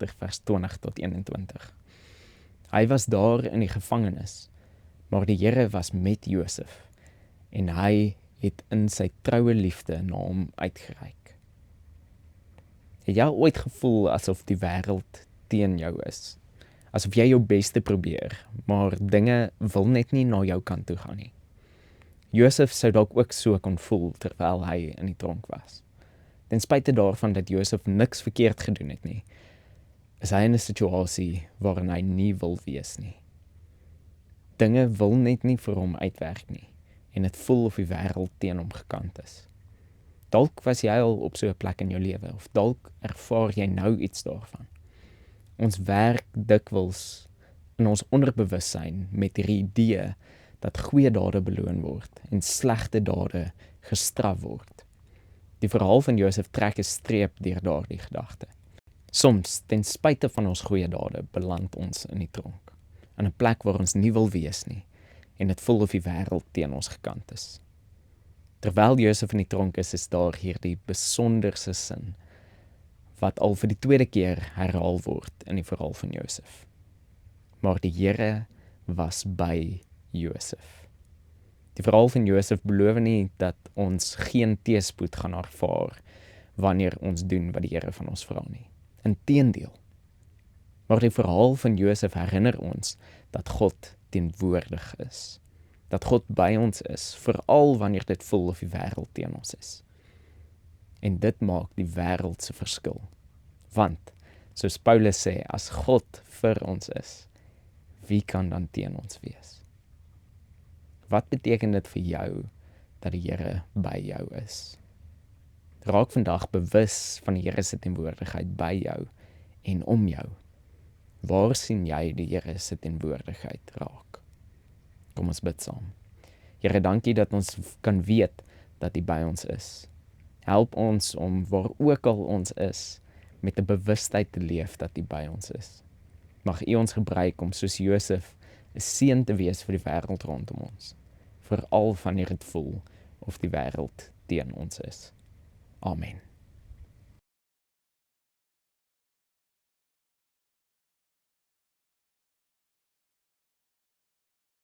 32 vers 20 tot 21. Hy was daar in die gevangenis, maar die Here was met Josef en hy het in sy troue liefde na hom uitgereik. Het jy ooit gevoel asof die wêreld teen jou is? Asof jy jou beste probeer, maar dinge wil net nie na jou kant toe gaan nie. Josef sou dalk ook so kon voel terwyl hy in die tronk was. Ten spyte daarvan dat Josef niks verkeerd gedoen het nie, is hy in 'n situasie waarin hy nie wil wees nie. Dinge wil net nie vir hom uitwerk nie, en dit voel of die wêreld teen hom gekant is. Dalk was jy al op so 'n plek in jou lewe, of dalk ervaar jy nou iets daarvan. Ons werk dikwels in ons onderbewussyn met hierdie idee dat goeie dade beloon word en slegte dade gestraf word. Die verhaal van Josef trek 'n streep deur daardie gedagte. Soms, ten spyte van ons goeie dade, beland ons in die tronk, in 'n plek waar ons nie wil wees nie, en dit voel of die wêreld teen ons gekant is. Terwyl Josef in die tronk is daar hierdie besonderse sin, wat al vir die tweede keer herhaal word in die verhaal van Josef. Maar die Here was by Josef. Die verhaal van Josef beloof nie dat ons geen teëspoed gaan ervaar wanneer ons doen wat die Here van ons vra nie. Inteendeel. Maar die verhaal van Josef herinner ons dat God teenwoordig is. Dat God by ons is, veral wanneer dit voel of die wêreld teen ons is. En dit maak die wêreld se verskil. Want, soos Paulus sê, as God vir ons is, wie kan dan teen ons wees? Wat beteken dit vir jou dat die Here by jou is? Raak vandag bewus van die Here se teenwoordigheid by jou en om jou. Waar sien jy die Here se teenwoordigheid raak? Kom ons bid saam. Here, dankie dat ons kan weet dat U by ons is. Help ons om waar ook al ons is, met 'n bewustheid te leef dat U by ons is. Mag U ons gebruik om soos Josef 'n seën te wees vir die wêreld rondom ons, veral wanneer dit voel of die wêreld teen ons is. Amen.